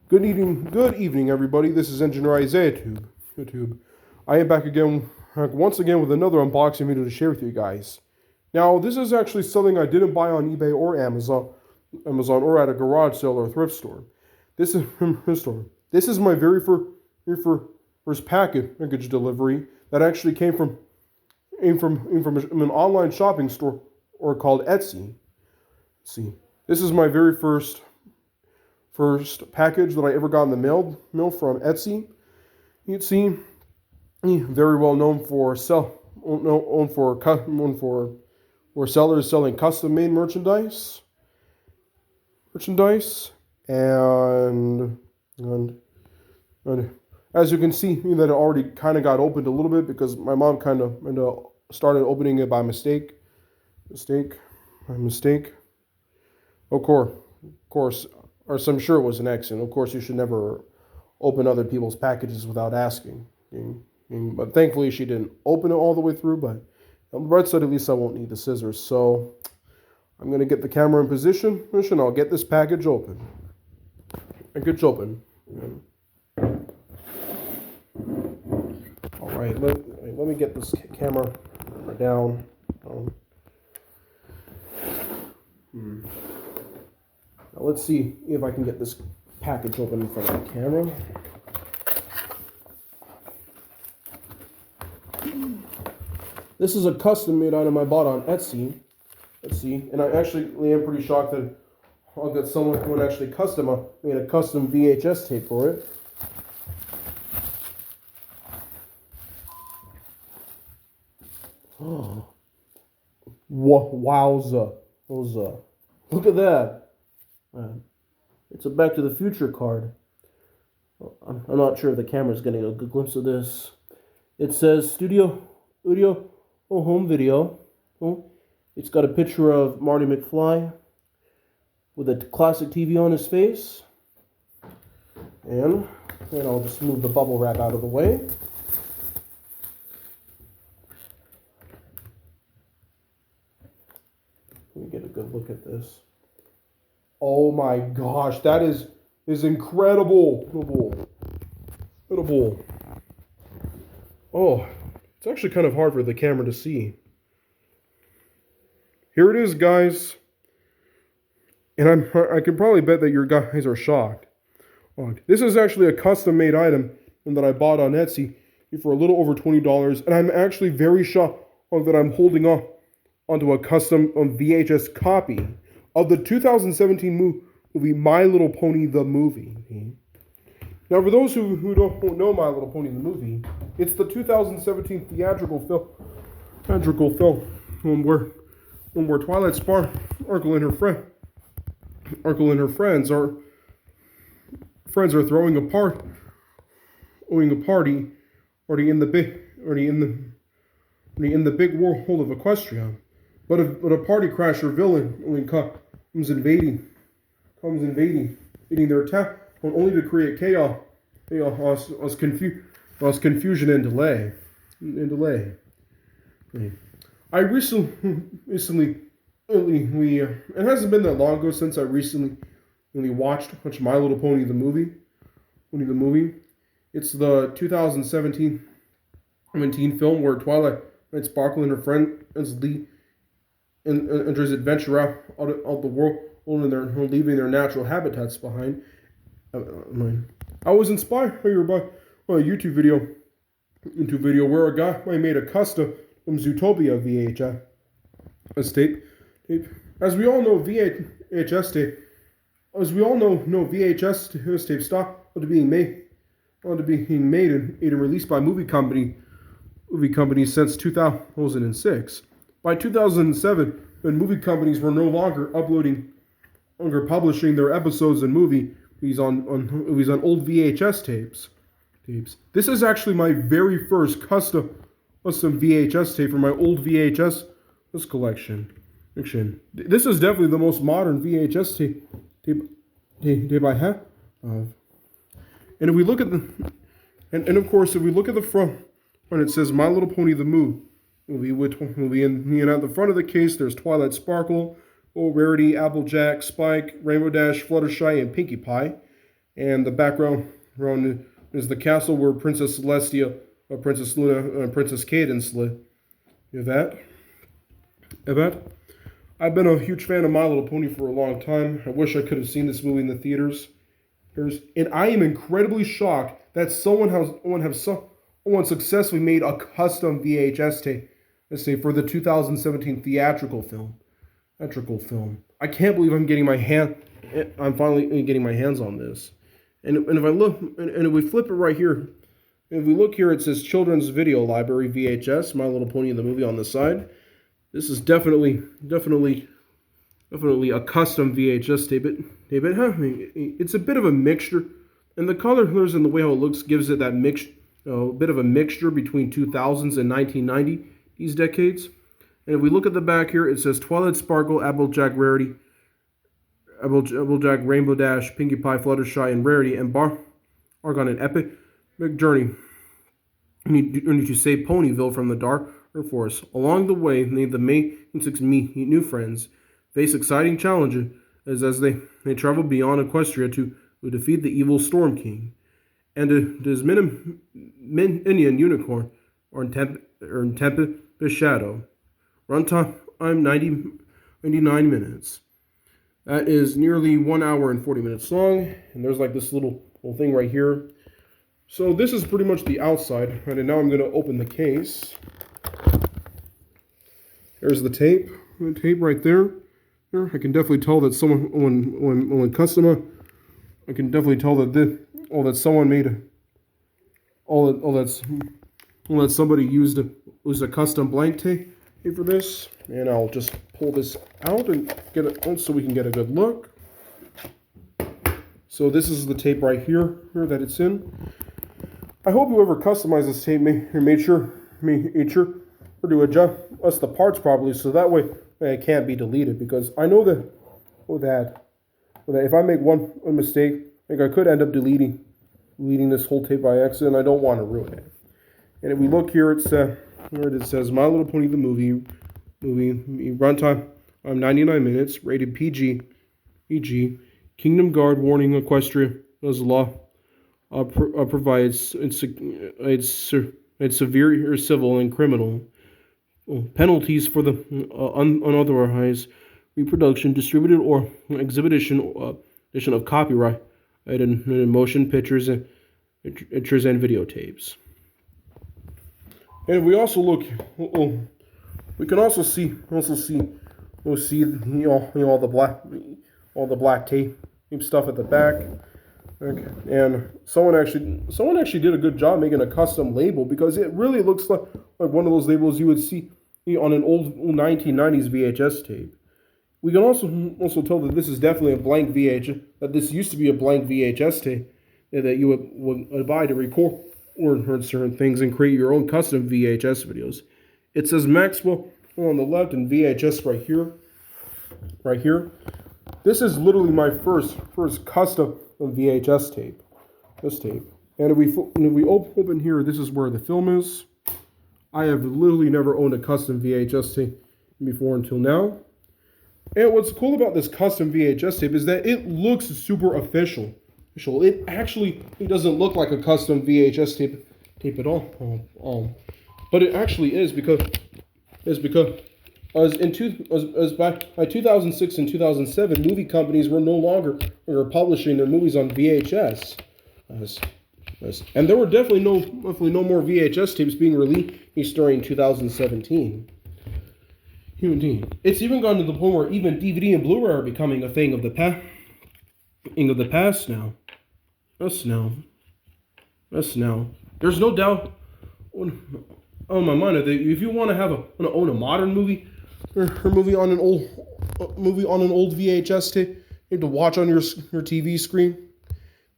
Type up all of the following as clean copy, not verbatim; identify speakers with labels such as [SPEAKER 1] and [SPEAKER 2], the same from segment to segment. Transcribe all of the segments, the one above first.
[SPEAKER 1] Good evening, everybody. This is Engineer Isaiah YouTube. I am back again, once again, with another unboxing video to share with you guys. Now, this is actually something I didn't buy on eBay or Amazon, or at a garage sale or thrift store. This is my very first package delivery that actually came from an online shopping store or called Etsy. See, this is my very first package that I ever got in the mail from Etsy. You'd see, very well known for sellers selling custom made merchandise, and as you can see, that it already kind of got opened a little bit because my mom kind of started opening it by mistake. Of course. Or I'm sure it was an accident. Of course, you should never open other people's packages without asking. But thankfully, she didn't open it all the way through. But on the right side, at least I won't need the scissors. So I'm going to get the camera in position. And I'll get this package open. All right, let me get this camera down. Now let's see if I can get this package open in front of the camera. This is a custom-made item I bought on Etsy. Let's see, and I actually am pretty shocked that I'll get someone who actually made a custom VHS tape for it. Oh, wowza! Look at that. It's a Back to the Future card. I'm not sure if the camera's getting a good glimpse of this. It says Studio Home Video. It's got a picture of Marty McFly with a classic TV on his face. And I'll just move the bubble wrap out of the way. Let me get a good look at this. Oh my gosh, that is incredible. Incredible. Oh, it's actually kind of hard for the camera to see. Here it is, guys. And I can probably bet that your guys are shocked. This is actually a custom-made item that I bought on Etsy for a little over $20, and I'm actually very shocked that I'm holding onto a custom VHS copy of the 2017 movie My Little Pony the Movie. Now, for those who don't know My Little Pony the Movie, it's the 2017 theatrical film where Twilight Sparkle and her friends are throwing a party in the big world of Equestria. But a party crasher villain comes invading their town, only to create chaos, confusion and delay. I recently, it hasn't been that long ago since I recently watched My Little Pony the movie. It's the 2017 film where Twilight Sparkle and her friends enters adventure out the world, and they're leaving their natural habitats behind. I was inspired by a YouTube video where a guy made a custom Zootopia VHS tape. As we all know, VHS tape stopped being made and released by movie companies since 2006. By 2007, when movie companies were no longer publishing their episodes and movies on old VHS tapes. This is actually my very first custom VHS tape for my old VHS collection. This is definitely the most modern VHS tape I have. And if we look at if we look at the front, when it says My Little Pony the Movie, and at the front of the case, there's Twilight Sparkle, Rarity, Applejack, Spike, Rainbow Dash, Fluttershy, and Pinkie Pie. And the background is the castle where Princess Celestia, Princess Luna, and Princess Cadence live. You have that? You have that? I've been a huge fan of My Little Pony for a long time. I wish I could have seen this movie in the theaters. And I am incredibly shocked that someone successfully made a custom VHS tape, let's say, for the 2017 theatrical film. I can't believe I'm finally getting my hands on this. And if I look, and if we flip it right here, if we look here, it says Children's Video Library VHS, My Little Pony the movie on the side. This is definitely a custom VHS tape. It's a bit of a mixture, and the colors and the way how it looks gives it that bit of a mixture between 2000s and 1990, these decades. And if we look at the back here, it says Twilight Sparkle, Applejack Rarity, Applejack, Rainbow Dash, Pinkie Pie, Fluttershy, and Rarity, and Argon, an epic journey. You need to save Ponyville from the dark forest. Along the way, the main six meet new friends, face exciting challenges as they travel beyond Equestria to defeat the evil Storm King. And his Minion Unicorn or in Tempest Shadow. Runtime 99 minutes. That is nearly 1 hour and 40 minutes long. And there's like this little thing right here. So this is pretty much the outside. Right, and now I'm going to open the case. There's the tape. The tape right there. I can definitely tell that someone, when custom, I can definitely tell that someone made that somebody used a custom blank tape for this. And I'll just pull this out and get it out so we can get a good look. So this is the tape right here that it's in. I hope whoever customized this tape made sure to adjust the parts properly, so that way it can't be deleted. Because I know that if I make one mistake, like I could end up deleting this whole tape by accident. I don't want to ruin it. And if we look here, it says My Little Pony the movie runtime 99 minutes, rated PG. Kingdom Guard warning: Equestria as law provides it's severe civil and criminal penalties for the unauthorized reproduction, distributed or exhibition of copyright in motion pictures and videotapes. And if we also look, we can also see all the black tape stuff at the back. Okay. And someone actually did a good job making a custom label, because it really looks like one of those labels you would see on an old 1990s VHS tape. We can also tell that this is definitely a blank VHS, that this used to be a blank VHS tape that you would buy to record certain things and create your own custom VHS videos. It says Maxwell on the left and VHS right here. This is literally my first custom VHS tape. This tape. And if we open here, this is where the film is. I have literally never owned a custom VHS tape before until now. And what's cool about this custom VHS tape is that it looks super official. It doesn't look like a custom VHS tape at all. But it actually is, because by 2006 and 2007, movie companies were no longer publishing their movies on VHS. And there were definitely no more VHS tapes being released during 2017. It's even gone to the point where even DVD and Blu-ray are becoming a thing of the past now. Us now. There's no doubt on my mind that if you want to own a modern movie or movie on an old VHS tape, you have to watch on your TV screen.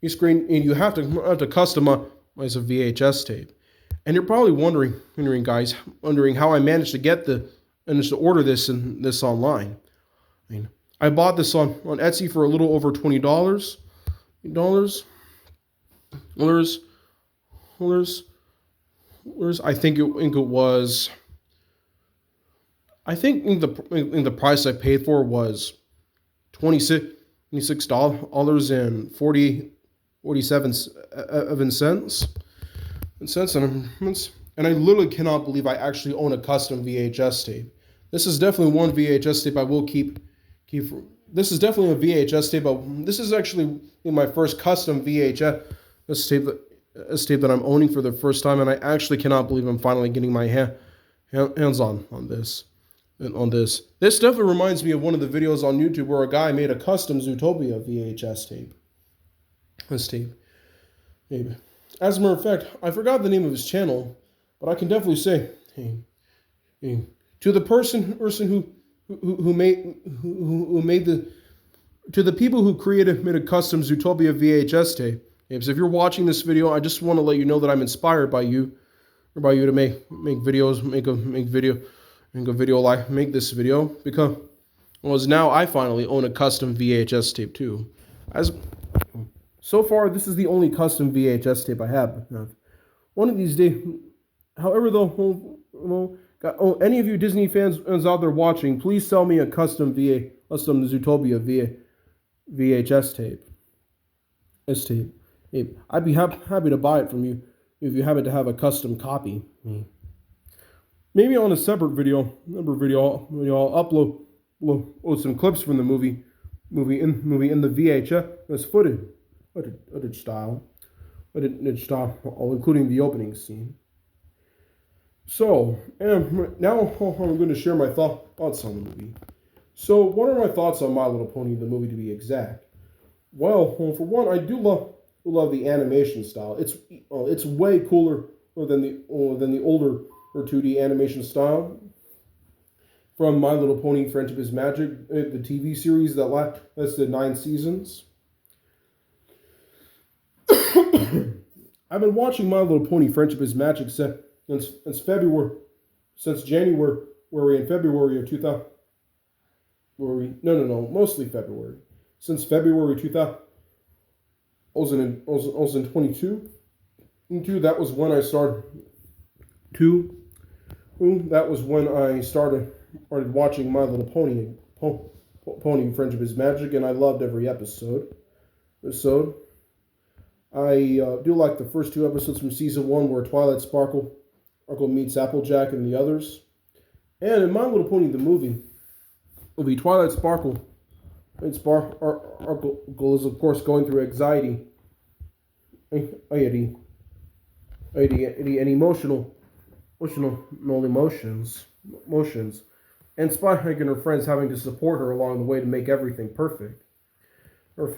[SPEAKER 1] And you have to customize a VHS tape. And you're probably wondering how I managed to order this online. I mean, I bought this on Etsy for a little over $20. I think the price I paid for was $26.48. cents. And I literally cannot believe I actually own a custom VHS tape. This is definitely one VHS tape I will keep. This is definitely a VHS tape, but this is actually my first custom VHS tape that I'm owning for the first time, and I actually cannot believe I'm finally getting my hands on this. This definitely reminds me of one of the videos on YouTube where a guy made a custom Zootopia VHS tape. This tape. Maybe. As a matter of fact, I forgot the name of his channel, but I can definitely say, to the person who made to the people who made a custom Zootopia VHS tape. So if you're watching this video, I just want to let you know that I'm inspired by you, or by you to make videos, make this video, because now I finally own a custom VHS tape too. So far, this is the only custom VHS tape I have. One of these days, however, though, any of you Disney fans out there watching, please sell me a custom Zootopia VHS tape. I'd be happy to buy it from you if you happen to have a custom copy. Maybe on a separate video, I'll upload some clips from the movie in the VHS footage style, including the opening scene. So, now I'm going to share my thoughts on the movie. So, what are my thoughts on My Little Pony, the movie, to be exact? Well, for one, I do love the animation style. It's way cooler than the older or 2D animation style from My Little Pony: Friendship is Magic, the TV series that lasted 9 seasons. I've been watching My Little Pony: Friendship is Magic since January and February of 2000. Mostly February. Since February 2022. That was when I started. That was when I started watching My Little Pony: Friendship is Magic, and I loved every episode. I do like the first 2 episodes from season 1 where Twilight Sparkle meets Applejack and the others. And in My Little Pony the movie, Twilight Sparkle is of course going through anxiety and emotions, and Spike and her friends having to support her along the way to make everything perfect. Of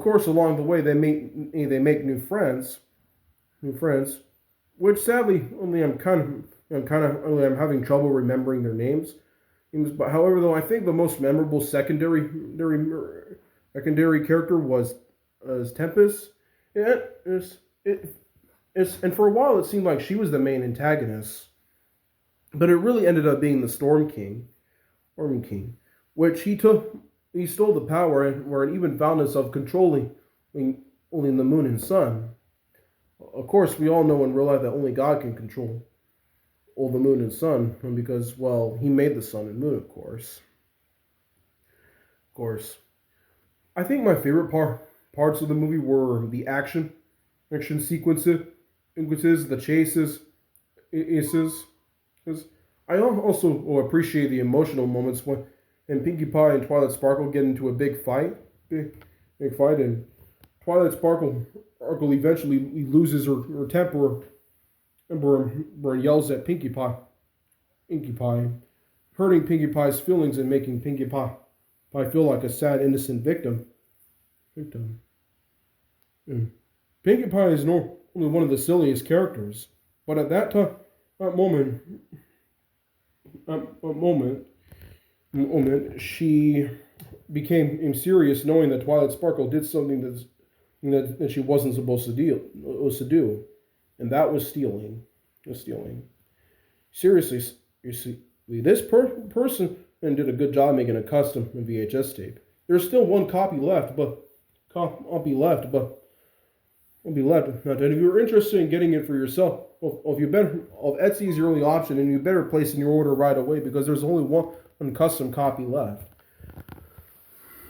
[SPEAKER 1] course, along the way they make new friends, which sadly I'm having trouble remembering their names. But however, though, I think the most memorable secondary character was Tempest. And for a while it seemed like she was the main antagonist, but it really ended up being the Storm King, which he stole the power and even found himself controlling only the moon and sun. Of course, we all know in real life that only God can control all the moon and sun, because, well, he made the sun and moon, of course. I think my favorite parts of the movie were the action sequences, the chases. I also appreciate the emotional moments when Pinkie Pie and Twilight Sparkle get into a big fight, and Twilight Sparkle eventually loses her temper and yells at Pinkie Pie, hurting Pinkie Pie's feelings and making Pinkie Pie feel like a sad, innocent victim. Pinkie Pie is only one of the silliest characters, but at that moment, she became serious, knowing that Twilight Sparkle did something that she wasn't supposed to do, and that was stealing. Seriously, this person did a good job making a custom VHS tape. There's still one copy left, but Now, if you're interested in getting it for yourself, Etsy is your only option, and you better place in your order right away because there's only one custom copy left.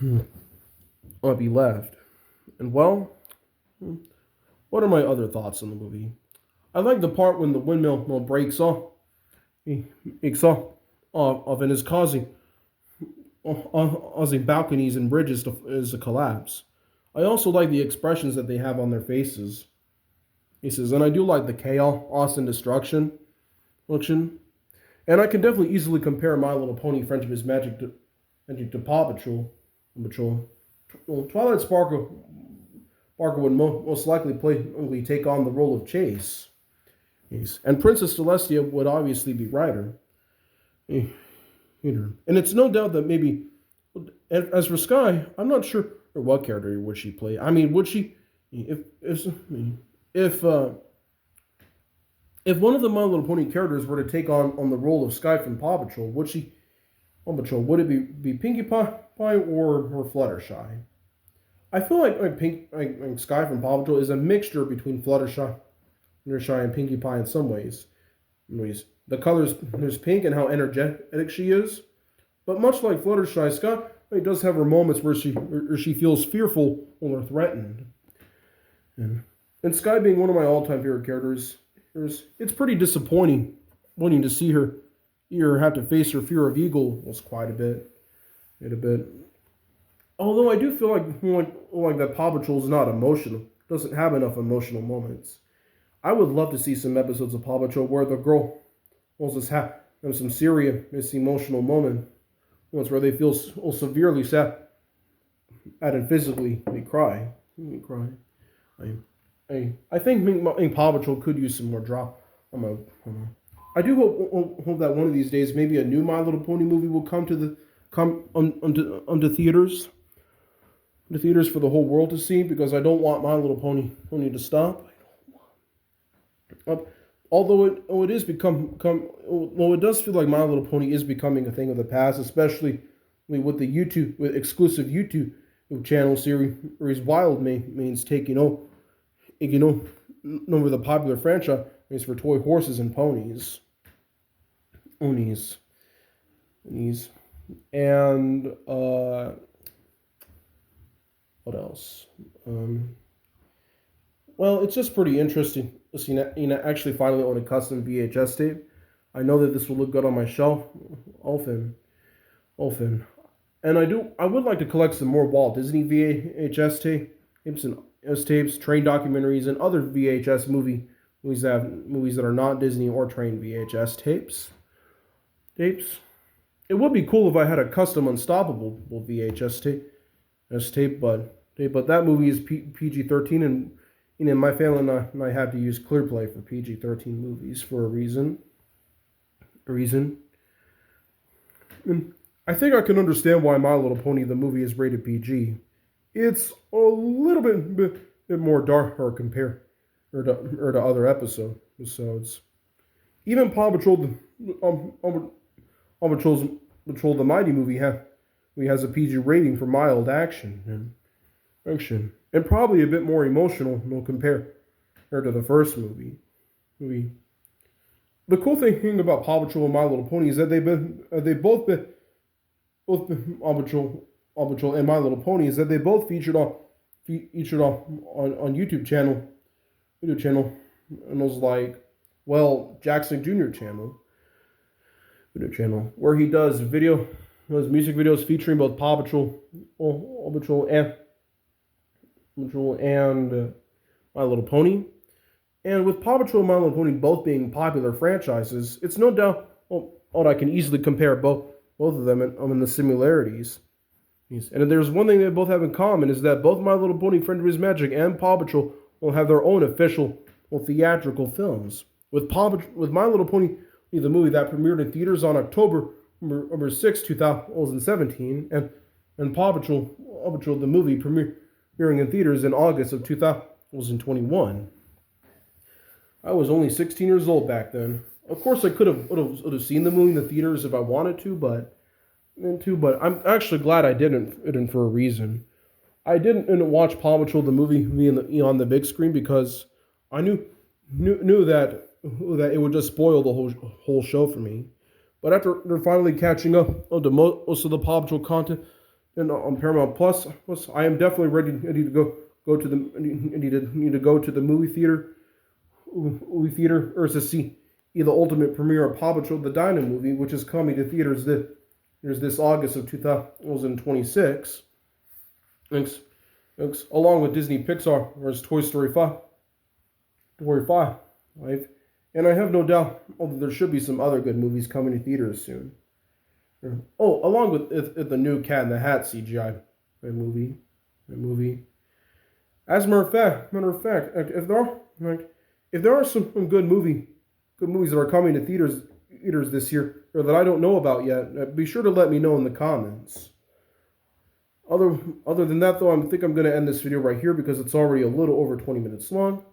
[SPEAKER 1] And well, What are my other thoughts on the movie? I like the part when the windmill breaks off, breaks off and is causing balconies and bridges to collapse. I also like the expressions that they have on their faces. He says, and I do like the chaos and destruction. And I can definitely easily compare My Little Pony: Friendship is Magic to Paw Patrol. Well, Twilight Sparkle would most likely take on the role of Chase. Yes. And Princess Celestia would obviously be Ryder. And it's no doubt that maybe, as for Sky, I'm not sure what character would she play. I mean, would she, if one of the My Little Pony characters were to take on the role of Sky from Paw Patrol, would it be Pinkie Pie or Fluttershy? I feel like Sky from Paw Patrol is a mixture between Fluttershy and Pinkie Pie in some ways. The colors, there's pink and how energetic she is, but much like Fluttershy, Sky does have her moments where she feels fearful or threatened. And Sky being one of my all-time favorite characters, it's pretty disappointing to see her have to face her fear of eagles quite a bit. Although I do feel like that Paw Patrol is not emotional, doesn't have enough emotional moments. I would love to see some episodes of Paw Patrol where the girl will just have some serious emotional moments where they feel severely sad and physically they cry. I think Paw Patrol could use some more drama. I do hope that one of these days maybe a new My Little Pony movie will come onto theaters. The theaters for the whole world to see, because I don't want My Little Pony to stop. Although it does feel like My Little Pony is becoming a thing of the past, especially with the exclusive YouTube channel series Wild Mane's taking over the popular franchise for toy horses and ponies. And what else? Well, it's just pretty interesting to see actually finally own a custom VHS tape. I know that this will look good on my shelf, often. And I would like to collect some more Walt Disney VHS tapes and tapes, train documentaries, and other VHS movies that are not Disney or train VHS tapes. It would be cool if I had a custom Unstoppable VHS tape, but that movie is PG-13, and my family and I had to use ClearPlay for PG-13 movies for a reason. And I think I can understand why My Little Pony the movie is rated PG. It's a little bit more darker compared to other episodes. Even Paw Patrol, Patrol the Mighty movie has a PG rating for mild action, and probably a bit more emotional compared to the first movie. The cool thing about Paw Patrol and My Little Pony is that they've both been Paw Patrol and My Little Pony is that they both featured on YouTube channel, and was like, well, Jackson Jr. channel, where he does music videos featuring both Paw Patrol and My Little Pony. And with Paw Patrol and My Little Pony both being popular franchises, it's no doubt I can easily compare both of them in the similarities. And if there's one thing they both have in common is that both My Little Pony: Friendship is Magic and Paw Patrol will have their own official theatrical films. With My Little Pony, the movie that premiered in theaters on October 6, 2017, and Paw Patrol the movie premiering in theaters in August of 2021. I was only 16 years old back then. Of course, I would have seen the movie in the theaters if I wanted to, but I'm actually glad I didn't for a reason. I didn't watch Paw Patrol the movie on the big screen because I knew that it would just spoil the whole show for me. But after they're finally catching up to most of the Paw Patrol content and on Paramount Plus, I am definitely ready to go to the need to go to the movie theater or to see the ultimate premiere of Paw Patrol the Dino movie, which is coming to theaters this August of 2026. Thanks. Along with Disney Pixar's Toy Story 5. And I have no doubt that there should be some other good movies coming to theaters soon. Oh, along with the new Cat in the Hat CGI movie. As a matter of fact, if there are some good movies that are coming to theaters this year, or that I don't know about yet, be sure to let me know in the comments. Other than that, though, I think I'm going to end this video right here because it's already a little over 20 minutes long.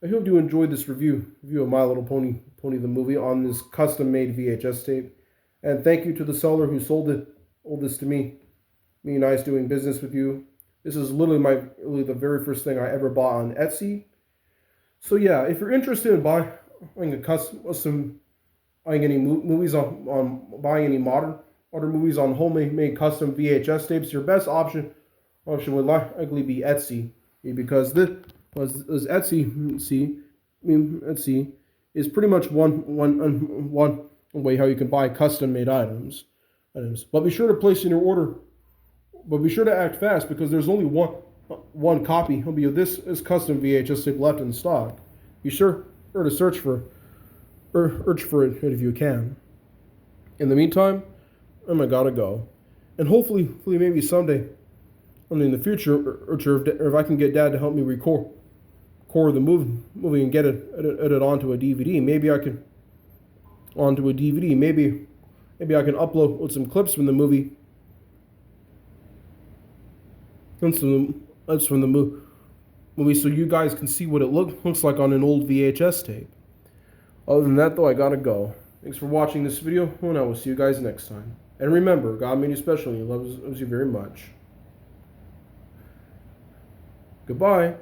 [SPEAKER 1] I hope you enjoyed this review of My Little Pony the movie on this custom-made VHS tape. And thank you to the seller who sold this to me. Me nice doing business with you. This is literally the very first thing I ever bought on Etsy. So yeah, if you're interested in buying any movies buying any modern movies on homemade custom VHS tapes, your best option would likely be Etsy, because Etsy is pretty much one way how you can buy custom made items. But be sure to place in your order. But be sure to act fast because there's only one copy of this custom VHS tape left in stock. Be sure to search for it if you can. In the meantime, I gotta go, and hopefully maybe someday, in the future, or if I can get Dad to help me record the movie and get it onto a DVD. Maybe I can Maybe I can upload some clips from the movie. That's from the movie, so you guys can see what it looks like on an old VHS tape. Other than that, though, I gotta go. Thanks for watching this video, and I will see you guys next time. And remember, God made you special, and He loves you very much. Goodbye.